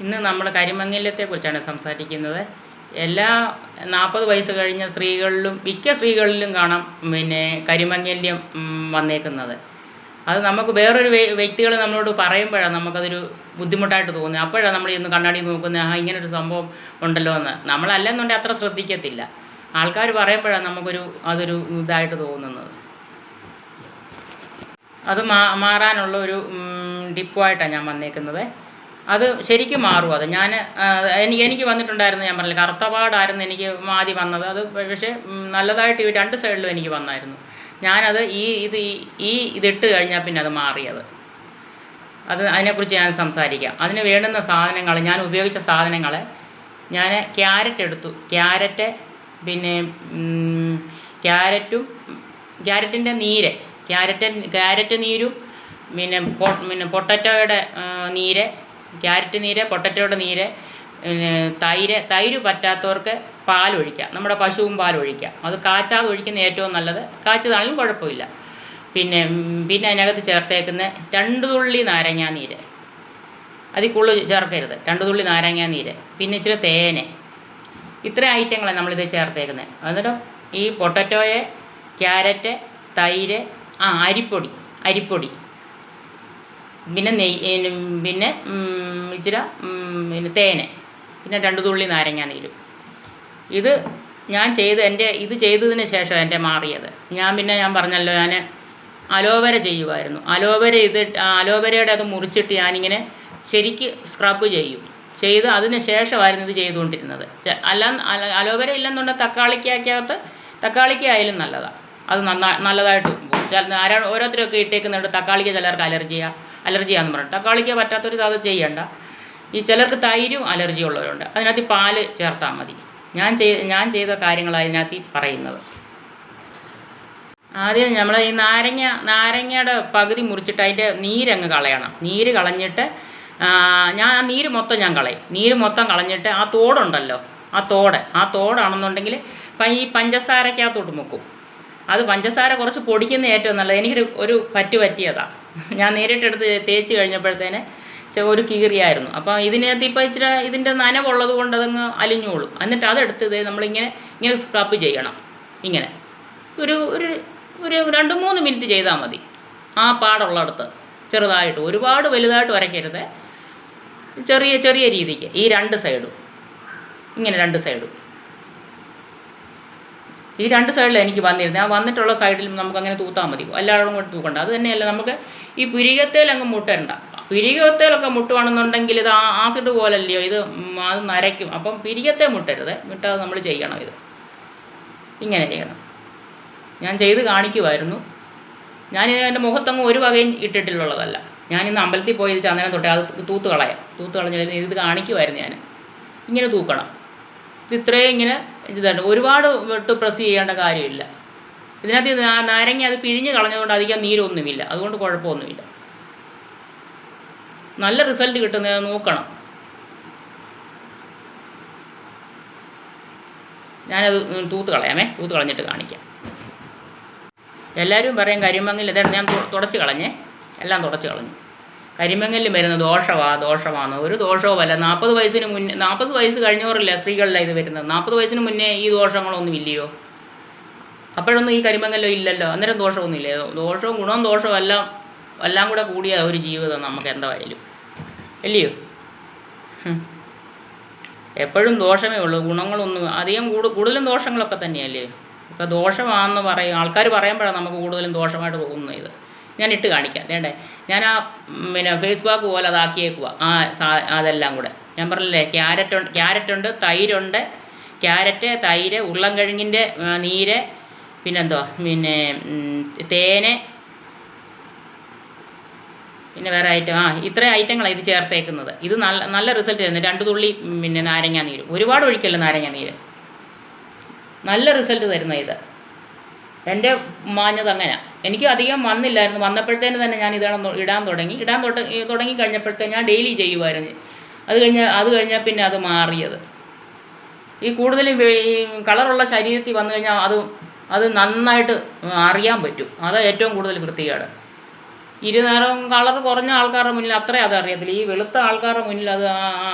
ഇന്ന് നമ്മൾ കരിമംഗല്യത്തെക്കുറിച്ചാണ് സംസാരിക്കുന്നത്. എല്ലാ 40 വയസ്സ് കഴിഞ്ഞ സ്ത്രീകളിലും മിക്ക സ്ത്രീകളിലും കാണാം കരിമംഗല്യം വന്നേക്കുന്നത്. അത് നമുക്ക് വേറൊരു വ്യക്തികൾ നമ്മളോട് പറയുമ്പോഴാണ് നമുക്കതൊരു ബുദ്ധിമുട്ടായിട്ട് തോന്നുന്നത്. അപ്പോഴാണ് നമ്മൾ ഇന്ന് കണ്ണാടി നോക്കുന്നത്, ഇങ്ങനൊരു സംഭവം ഉണ്ടല്ലോ എന്ന്. നമ്മളല്ലെന്നുണ്ടെങ്കിൽ അത്ര ശ്രദ്ധിക്കത്തില്ല. ആൾക്കാർ പറയുമ്പോഴാണ് അതൊരു ഇതായിട്ട് തോന്നുന്നത്. അത് മാറാനുള്ള ഒരു ടിപ്പുമായിട്ടാണ് ഞാൻ വന്നേക്കുന്നത്. അത് ശരിക്കും മാറും. അത് എനിക്ക് വന്നിട്ടുണ്ടായിരുന്നു. ഞാൻ പറഞ്ഞില്ല, കറുത്തപാടായിരുന്നു എനിക്ക് ആദ്യം വന്നത്. അത് പക്ഷേ നല്ലതായിട്ട് 2 സൈഡിലും എനിക്ക് വന്നായിരുന്നു. ഞാനത് ഇതിട്ട് കഴിഞ്ഞാൽ പിന്നെ അത് മാറിയത്. അതിനെക്കുറിച്ച് ഞാൻ സംസാരിക്കാം. അതിന് വേണ്ടുന്ന സാധനങ്ങൾ, ഞാൻ ഉപയോഗിച്ച സാധനങ്ങൾ, ഞാൻ ക്യാരറ്റ് എടുത്തു. പിന്നെ ക്യാരറ്റിൻ്റെ നീര്, ക്യാരറ്റ് നീരും പിന്നെ പൊട്ടറ്റോയുടെ നീര്, ക്യാരറ്റ് നീര്, പൊട്ടറ്റോയുടെ നീര്, തൈര് പറ്റാത്തവർക്ക് പാലൊഴിക്കാം. നമ്മുടെ പശുവും പാലൊഴിക്കാം. അത് കാച്ചാതെ ഒഴിക്കുന്ന ഏറ്റവും നല്ലത്. കാച്ചതാണെങ്കിലും കുഴപ്പമില്ല. പിന്നെ അതിനകത്ത് ചേർത്തേക്കുന്ന 2 തുള്ളി നാരങ്ങാനീര്, അതിൽ കൂടുതൽ ചേർക്കരുത്. 2 തുള്ളി നാരങ്ങാനീര്, പിന്നെ ഇച്ചിരി തേന്. ഇത്ര ഐറ്റങ്ങളാണ് നമ്മളിത് ചേർത്തേക്കുന്നത്. എന്നിട്ട് ഈ പൊട്ടറ്റോയെ, ക്യാരറ്റ്, തൈര്, അരിപ്പൊടി, പിന്നെ പിന്നെ ഇച്ചിരി തേന്, പിന്നെ 2 തുള്ളി നാരങ്ങാനീരും. ഇത് ഇത് ചെയ്തതിന് ശേഷം എൻ്റെ മാറിയത്. ഞാൻ പറഞ്ഞല്ലോ, ഞാൻ അലോവേര ചെയ്യുമായിരുന്നു. അലോവേരയുടെ അത് മുറിച്ചിട്ട് ഞാനിങ്ങനെ ശരിക്ക് സ്ക്രബ് ചെയ്ത് അതിന് ശേഷമായിരുന്നു ഇത് ചെയ്തുകൊണ്ടിരുന്നത്. അലോവേര ഇല്ലെന്നുണ്ടെങ്കിൽ തക്കാളിക്കായാലും നല്ലതാണ്. അത് നല്ലതായിട്ട് ഓരോരുത്തരൊക്കെ ഇട്ടേക്കുന്നുണ്ട്. തക്കാളിക്ക് ചിലർക്ക് അലർജിയാണെന്ന് പറഞ്ഞു. തക്കാളിക്ക് പറ്റാത്തവർ അത് ചെയ്യണ്ട. ചിലർക്ക് തൈരും അലർജി ഉള്ളവരുണ്ട്. അതിനകത്ത് പാല് ചേർത്താൽ മതി. ഞാൻ ചെയ്ത കാര്യങ്ങളാണ് ഇതിനകത്ത് പറയുന്നത്. ആദ്യം നമ്മൾ ഈ നാരങ്ങയുടെ പകുതി മുറിച്ചിട്ട് അതിൻ്റെ നീരങ്ങ് കളയണം. നീര് കളഞ്ഞിട്ട് ഞാൻ നീര് മൊത്തം കളയും. നീര് മൊത്തം കളഞ്ഞിട്ട് ആ തോടുണ്ടല്ലോ, ആ തോടാണെന്നുണ്ടെങ്കിൽ ഈ പഞ്ചസാരക്കകത്തോട്ട് മുക്കും. അത് പഞ്ചസാര കുറച്ച് പൊടിക്കുന്ന ഏറ്റവും നല്ലത്. എനിക്കൊരു പറ്റിയതാണ്. ഞാൻ നേരിട്ടെടുത്ത് തേച്ച് കഴിഞ്ഞപ്പോഴത്തേന് ഒരു കീറിയായിരുന്നു. അപ്പോൾ ഇതിനകത്ത് ഇപ്പോൾ ഇച്ചിരി ഇതിൻ്റെ നനവുള്ളത് കൊണ്ട് അതങ്ങ് അലിഞ്ഞോളും. എന്നിട്ട് അതെടുത്ത് ഇങ്ങനെ സ്ക്രബ് ചെയ്യണം. ഇങ്ങനെ ഒരു 2-3 മിനിറ്റ് ചെയ്താൽ മതി. ആ പാടുള്ളിടത്ത് ചെറുതായിട്ട്, ഒരുപാട് വലുതായിട്ട് വരയ്ക്കരുത്. ചെറിയ രീതിക്ക് ഈ 2 സൈഡും, ഇങ്ങനെ 2 സൈഡും. ഈ 2 സൈഡിലാണ് എനിക്ക് വന്നിരുന്നത്. ആ വന്നിട്ടുള്ള സൈഡിലും നമുക്കങ്ങനെ തൂത്താൽ മതി. എല്ലാവരും കൂടെ തൂക്കണ്ട. അത് തന്നെയല്ല, നമുക്ക് ഈ പുരികത്തേലങ്ങ് മുട്ടണ്ട. പുരികത്തേലൊക്കെ മുട്ടുവാണെന്നുണ്ടെങ്കിൽ ഇത് ആസിഡ് പോലല്ലയോ, അത് നരയ്ക്കും. അപ്പം പിരികത്തെ മുട്ടരുത്. മുട്ടാതെ നമ്മൾ ചെയ്യണം. ഇങ്ങനെ ചെയ്യണം. ഞാൻ ചെയ്ത് കാണിക്കുമായിരുന്നു. എൻ്റെ മുഖത്തങ്ങ് ഒരു വകയും ഇട്ടിട്ടുള്ളതല്ല. ഞാനിന്ന് അമ്പലത്തിൽ പോയി ചന്ദനം തൊട്ടേ അത് തൂത്ത് കളഞ്ഞിട്ട് ഇത് കാണിക്കുമായിരുന്നു. ഞാൻ ഇങ്ങനെ തൂക്കണം. ഇത്രയും ഇങ്ങനെ ഇതാണ്. ഒരുപാട് പ്രസ് ചെയ്യേണ്ട കാര്യമില്ല. ഇതിനകത്ത് നാരങ്ങ അത് പിഴിഞ്ഞ് കളഞ്ഞതുകൊണ്ട് അധികം നീരൊന്നുമില്ല. അതുകൊണ്ട് കുഴപ്പമൊന്നുമില്ല. നല്ല റിസൾട്ട് കിട്ടുന്നത് നോക്കണം. ഞാനത് തൂത്ത് കളഞ്ഞിട്ട് കാണിക്കാം. എല്ലാവരും പറയും കരിമംഗല്യം. ഇതാണ് ഞാൻ തുടച്ച് കളഞ്ഞേ, എല്ലാം തുടച്ച് കളഞ്ഞു. കരിമംഗല്യം വരുന്ന ദോഷമാണ്. ഒരു ദോഷവുമല്ല. 40 വയസ്സ് കഴിഞ്ഞവരല്ല സ്ത്രീകളിലാണ് ഇത് വരുന്നത്. 40 വയസ്സിന് മുന്നേ ഈ ദോഷങ്ങളൊന്നും ഇല്ലയോ? അപ്പോഴൊന്നും ഈ കരിമംഗല്യം ഇല്ലല്ലോ. അന്നേരം ദോഷമൊന്നുമില്ലേ? ദോഷവും ഗുണവും ദോഷവും എല്ലാം കൂടെ കൂടിയ ഒരു ജീവിതം നമുക്ക് എന്തായാലും, അല്ലയോ? എപ്പോഴും ദോഷമേ ഉള്ളൂ, ഗുണങ്ങളൊന്നും അധികം കൂടുതലും ദോഷങ്ങളൊക്കെ തന്നെയല്ലേ. ഇപ്പോൾ ദോഷമാണെന്ന് പറയും ആൾക്കാർ. പറയുമ്പോഴാണ് നമുക്ക് കൂടുതലും ദോഷമായിട്ട് തോന്നുന്നത്. ഇത് ഞാൻ ഇട്ട് കാണിക്കാം. വേണ്ടേ? ഞാൻ ഫേസ്ബുക്ക് പോലെ അതാക്കിയേക്കുക. അതെല്ലാം കൂടെ ഞാൻ പറഞ്ഞില്ലേ, ക്യാരറ്റുണ്ട്, തൈരുണ്ട്, തൈര്, ഉരുളൻകിഴങ്ങിൻ്റെ നീര്, പിന്നെന്തോ തേന്, പിന്നെ വേറെ ഇത്ര ഐറ്റങ്ങളാണ് ഇത് ചേർത്തേക്കുന്നത്. ഇത് നല്ല റിസൾട്ട് തരുന്നത്. 2 തുള്ളി നാരങ്ങാനീര്. ഒരുപാട് ഒഴിക്കല്ല നാരങ്ങാനീര്. നല്ല റിസൾട്ട് തരുന്ന ഇത്. എൻ്റെ മാഞ്ഞത് അങ്ങനെ. എനിക്ക് അധികം വന്നില്ലായിരുന്നു. വന്നപ്പോഴത്തേന് തന്നെ ഞാൻ ഇടാൻ തുടങ്ങി കഴിഞ്ഞപ്പോഴത്തേന് ഞാൻ ഡെയിലി ചെയ്യുമായിരുന്നു. അത് കഴിഞ്ഞാൽ പിന്നെ അത് മാറിയത്. ഈ കൂടുതലും ഈ കളറുള്ള ശരീരത്തിൽ വന്നു കഴിഞ്ഞാൽ അത് നന്നായിട്ട് അറിയാൻ പറ്റും. അതാണ് ഏറ്റവും കൂടുതൽ വൃത്തികേട്. ഇരുനിറം കളർ കുറഞ്ഞ ആൾക്കാരുടെ മുന്നിൽ അത്രയും അതറിയത്തില്ല. ഈ വെളുത്ത ആൾക്കാരുടെ മുന്നിൽ അത്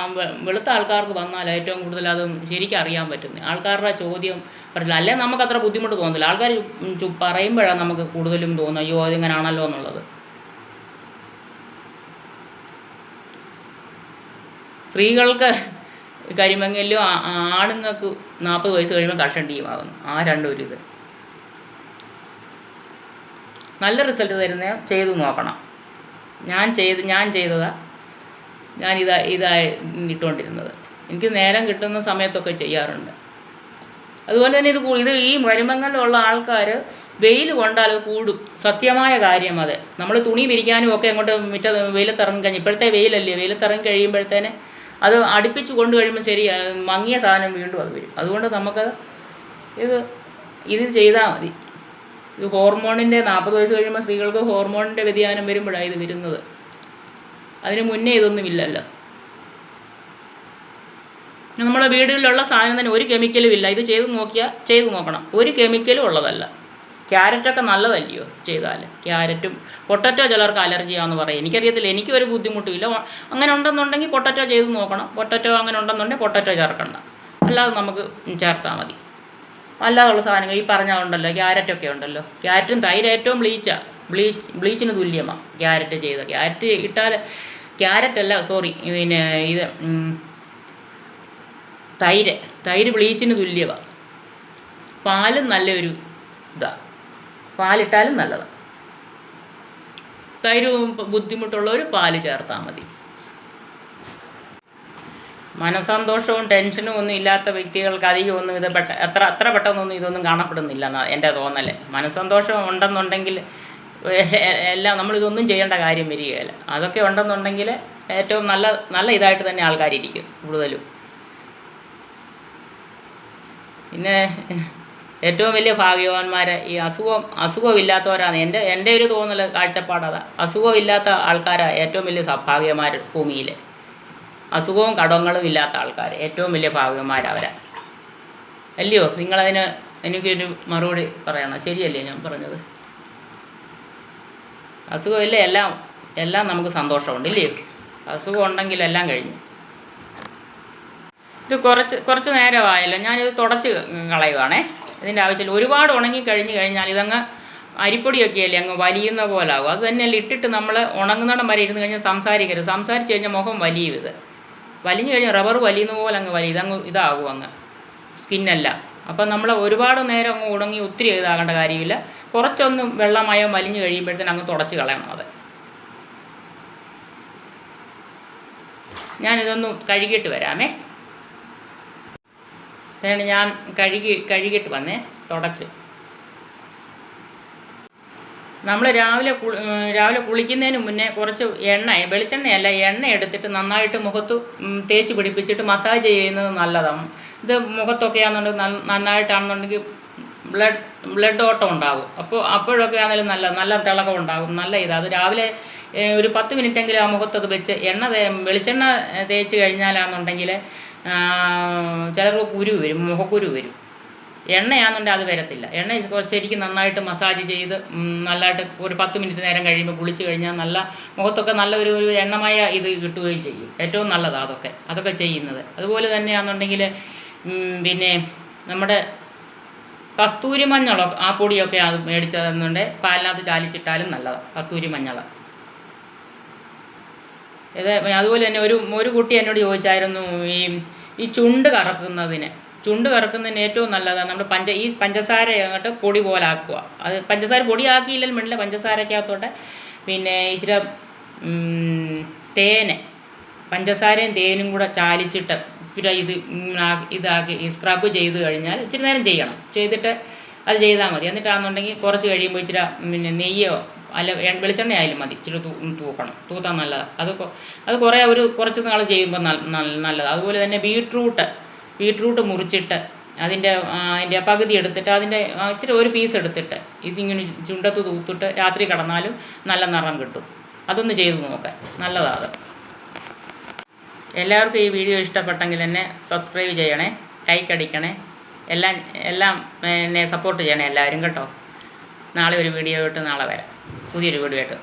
വെളുത്ത ആൾക്കാർക്ക് വന്നാൽ ഏറ്റവും കൂടുതൽ അത് ശരിക്കും അറിയാൻ പറ്റുന്നത്. ആൾക്കാരുടെ ചോദ്യം പറ്റില്ല, അല്ലെങ്കിൽ നമുക്കത്ര ബുദ്ധിമുട്ട് തോന്നുന്നില്ല. ആൾക്കാർ പറയുമ്പോഴാണ് നമുക്ക് കൂടുതലും തോന്നുന്നത് അയ്യോ അതിങ്ങനാണല്ലോ എന്നുള്ളത്. സ്ത്രീകൾക്ക് കരിമങ്ങലിലും ആണുങ്ങൾക്ക് 40 വയസ്സ് കഴിയുമ്പോൾ കഷണ്ടിയുമാകുന്നു. ആ രണ്ടും ഒരു ഇത്. നല്ല റിസൾട്ട് തരുന്ന ചെയ്തു നോക്കണം. ഞാൻ ചെയ്തതാ. ഇതായി ഇട്ടുകൊണ്ടിരുന്നത്. എനിക്ക് നേരം കിട്ടുന്ന സമയത്തൊക്കെ ചെയ്യാറുണ്ട്. അതുപോലെ തന്നെ ഇത് ഈ കരിമങ്ങലുള്ള ആൾക്കാർ വെയിൽ കൊണ്ടാൽ അത് കൂടും. സത്യമായ കാര്യം അത്. നമ്മൾ തുണി വിരിക്കാനും ഒക്കെ അങ്ങോട്ട് വെയിലത്തിറങ്ങി കഴിഞ്ഞ് ഇപ്പോഴത്തെ വെയിലല്ലേ, വെയിലത്തിറങ്ങി കഴിയുമ്പോഴത്തേന് അത് അടുപ്പിച്ച് കൊണ്ട് കഴിയുമ്പോൾ ശരി മങ്ങിയ സാധനം വീണ്ടും അത് വരും. അതുകൊണ്ട് നമുക്ക് ഇത് ചെയ്താൽ മതി. ഇത് ഹോർമോണിൻ്റെ 40 വയസ്സ് കഴിയുമ്പോൾ സ്ത്രീകൾക്ക് ഹോർമോണിൻ്റെ വ്യതിയാനം വരുമ്പോഴാണ് ഇത് വരുന്നത്. അതിന് മുന്നേ ഇതൊന്നുമില്ലല്ലോ. നമ്മുടെ വീടുകളിലുള്ള സാധനം തന്നെ ഒരു കെമിക്കലും ഇല്ല. ഇത് ചെയ്ത് നോക്കണം. ഒരു കെമിക്കലും ഉള്ളതല്ല. ക്യാരറ്റൊക്കെ നല്ലതല്ലയോ ചെയ്താൽ. ക്യാരറ്റും പൊട്ടറ്റോ ചിലർക്ക് അലർജിയാണെന്ന് പറയും. എനിക്കറിയത്തില്ല, എനിക്കൊരു ബുദ്ധിമുട്ടുമില്ല. അങ്ങനെ ഉണ്ടെന്നുണ്ടെങ്കിൽ പൊട്ടറ്റോ ചെയ്ത് നോക്കണം. പൊട്ടറ്റോ അങ്ങനെ ഉണ്ടെന്നുണ്ടെങ്കിൽ പൊട്ടറ്റോ ചേർക്കണ്ട, അല്ലാതെ നമുക്ക് ചേർത്താൽ മതി. അല്ലാതുള്ള സാധനങ്ങൾ ഈ പറഞ്ഞുണ്ടല്ലോ, ക്യാരറ്റൊക്കെ ഉണ്ടല്ലോ. ക്യാരറ്റും തൈര് ഏറ്റവും ബ്ലീച്ചിന് തുല്യമാണ് ക്യാരറ്റ് ചെയ്ത. ക്യാരറ്റ് ഇട്ടാൽ പിന്നെ ഇത് തൈര് ബ്ലീച്ചിന് തുല്യമാണ്. പാലും നല്ലൊരു ഇതാണ്. പാലിട്ടാലും നല്ലതാണ്. തൈര് ബുദ്ധിമുട്ടുള്ളവർ പാല് ചേർത്താൽ മതി. മനസ്സന്തോഷവും ടെൻഷനും ഒന്നും ഇല്ലാത്ത വ്യക്തികൾക്ക് അധികമൊന്നും ഇത് അത്ര പെട്ടെന്നൊന്നും ഇതൊന്നും കാണപ്പെടുന്നില്ല എന്നാണ് എൻ്റെ തോന്നൽ. മനസ്സന്തോഷം ഉണ്ടെന്നുണ്ടെങ്കിൽ എല്ലാം നമ്മളിതൊന്നും ചെയ്യേണ്ട കാര്യം വരികയില്ല. അതൊക്കെ ഉണ്ടെന്നുണ്ടെങ്കിൽ ഏറ്റവും നല്ല ഇതായിട്ട് തന്നെ ആൾക്കാരിരിക്കും കൂടുതലും. പിന്നെ ഏറ്റവും വലിയ ഭാഗ്യവാന്മാർ ഈ അസുഖമില്ലാത്തവരാണ്. എൻ്റെ ഒരു തോന്നൽ കാഴ്ചപ്പാടതാ. അസുഖമില്ലാത്ത ആൾക്കാരാണ് ഏറ്റവും വലിയ ഭാഗ്യമാർ ഭൂമിയിൽ. അസുഖവും കടങ്ങളും ഇല്ലാത്ത ആൾക്കാർ ഏറ്റവും വലിയ ഭാഗ്യന്മാരവരാണ്, അല്ലയോ? എനിക്കൊരു മറുപടി പറയണം. ശരിയല്ലേ ഞാൻ പറഞ്ഞത്? അസുഖമില്ല, എല്ലാം നമുക്ക് സന്തോഷമുണ്ട്, ഇല്ലയോ? അസുഖം ഉണ്ടെങ്കിൽ എല്ലാം കഴിഞ്ഞു. ഇത് കുറച്ച് നേരമായല്ലോ. ഞാനിത് തുടച്ച് കളയുവാണേ. ഇതിൻ്റെ ആവശ്യമില്ല. ഒരുപാട് ഉണങ്ങി കഴിഞ്ഞാൽ ഇതങ്ങ് അരിപ്പൊടിയൊക്കെ അല്ലേ അങ്ങ് വലിയുന്ന പോലെ ആകും. അത് തന്നെയല്ല ഇട്ടിട്ട് നമ്മൾ ഉണങ്ങുന്നിടം വരെ ഇരുന്ന് കഴിഞ്ഞാൽ സംസാരിച്ച് കഴിഞ്ഞാൽ മുഖം വലിയും. ഇത് വലിഞ്ഞു കഴിഞ്ഞാൽ റബ്ബർ വലിയുന്ന പോലെ അങ്ങ് ഇതങ്ങ് ഇതാകും അങ്ങ് സ്കിന്നെല്ലാം. അപ്പം നമ്മൾ ഒരുപാട് നേരം അങ്ങ് ഉണങ്ങി ഒത്തിരി ഇതാകേണ്ട കാര്യമില്ല. കുറച്ചൊന്ന് വെള്ളമയം വലിഞ്ഞു കഴിയുമ്പോഴത്തേന് അങ്ങ് തുടച്ച് കളയണം. അത് ഞാനിതൊന്ന് കഴുകിയിട്ട് വരാമേ. ഞാൻ കഴുകിയിട്ട് വന്നേ, തുടച്ച്. നമ്മൾ രാവിലെ കുളിക്കുന്നതിന് മുന്നേ കുറച്ച് വെളിച്ചെണ്ണയല്ല എണ്ണ എടുത്തിട്ട് നന്നായിട്ട് മുഖത്ത് തേച്ച് പിടിപ്പിച്ചിട്ട് മസാജ് ചെയ്യുന്നത് നല്ലതാണ്. ഇത് മുഖത്തൊക്കെയാണെന്നുണ്ടെങ്കിൽ നന്നായിട്ടാണെന്നുണ്ടെങ്കിൽ ബ്ലഡ് ഓട്ടം ഉണ്ടാകും. അപ്പോഴൊക്കെ ആണെങ്കിലും നല്ല തിളക്കം ഉണ്ടാകും. നല്ല ഇതാണ്. അത് രാവിലെ ഒരു 10 മിനിറ്റെങ്കിലും ആ മുഖത്തത് വെച്ച് വെളിച്ചെണ്ണ തേച്ച് കഴിഞ്ഞാലാണെന്നുണ്ടെങ്കിൽ ചിലർക്ക് മുഖക്കുരു വരും. എണ്ണയാണെന്നുണ്ടെങ്കിൽ അത് വരത്തില്ല. എണ്ണ ശരിക്കും നന്നായിട്ട് മസാജ് ചെയ്ത് നല്ലതായിട്ട് ഒരു 10 മിനിറ്റ് നേരം കഴിയുമ്പോൾ കുളിച്ച് കഴിഞ്ഞാൽ മുഖത്തൊക്കെ നല്ല ഒരു എണ്ണമയ ഇത് കിട്ടുകയും ചെയ്യും. ഏറ്റവും നല്ലതാണ് അതൊക്കെ ചെയ്യുന്നത്. അതുപോലെ തന്നെയാണെന്നുണ്ടെങ്കിൽ പിന്നെ നമ്മുടെ കസ്തൂരി മഞ്ഞളോ ആ പൊടിയൊക്കെ അത് മേടിച്ചതെന്നുണ്ടെങ്കിൽ പാലിനകത്ത് ചാലിച്ചിട്ടാലും നല്ലതാണ് കസ്തൂരി മഞ്ഞൾ. അതുപോലെ തന്നെ ഒരു കുട്ടി എന്നോട് ചോദിച്ചായിരുന്നു ഈ ചുണ്ട് കറക്കുന്നതിന് ഏറ്റവും നല്ലതാണ് നമ്മൾ ഈ പഞ്ചസാര അങ്ങോട്ട് പൊടി പോലെ ആക്കുക. അത് പഞ്ചസാര പൊടി ആക്കിയില്ലെങ്കിലും വേണ്ടില്ല. പഞ്ചസാരക്കകത്തോട്ട് പിന്നെ ഇച്ചിരി പഞ്ചസാരയും തേനും കൂടെ ചാലിച്ചിട്ട് ഇച്ചിരി ഇതാക്കി സ്ക്രബ് ചെയ്ത് കഴിഞ്ഞാൽ ഇച്ചിരി നേരം ചെയ്തിട്ട് അത് ചെയ്താൽ മതി. എന്നിട്ടാണെന്നുണ്ടെങ്കിൽ കുറച്ച് കഴിയുമ്പോൾ ഇച്ചിരി പിന്നെ നെയ്യോ അല്ല വെളിച്ചെണ്ണ ആയാലും മതി. ഇച്ചിരി തൂത്താൻ നല്ലതാണ്. അത് കുറച്ച് നാൾ ചെയ്യുമ്പോൾ നല്ലതാണ്. അതുപോലെ തന്നെ ബീട്രൂട്ട് മുറിച്ചിട്ട് അതിൻ്റെ പകുതി എടുത്തിട്ട് അതിൻ്റെ ഇച്ചിരി ഒരു പീസ് എടുത്തിട്ട് ഇതിങ്ങനെ ചുണ്ടത്ത് തൂത്തിട്ട് രാത്രി കിടന്നാലും നല്ല നിറം കിട്ടും. അതൊന്ന് ചെയ്ത് നോക്കാം, നല്ലതാണ്. എല്ലാവർക്കും ഈ വീഡിയോ ഇഷ്ടപ്പെട്ടെങ്കിൽ എന്നെ സബ്സ്ക്രൈബ് ചെയ്യണേ, ലൈക്ക് അടിക്കണേ, എല്ലാം എന്നെ സപ്പോർട്ട് ചെയ്യണേ എല്ലാവരും കേട്ടോ. നാളെ ഒരു വീഡിയോ ആയിട്ട് നാളെ വരാം, പുതിയൊരു വീഡിയോ ആയിട്ട്.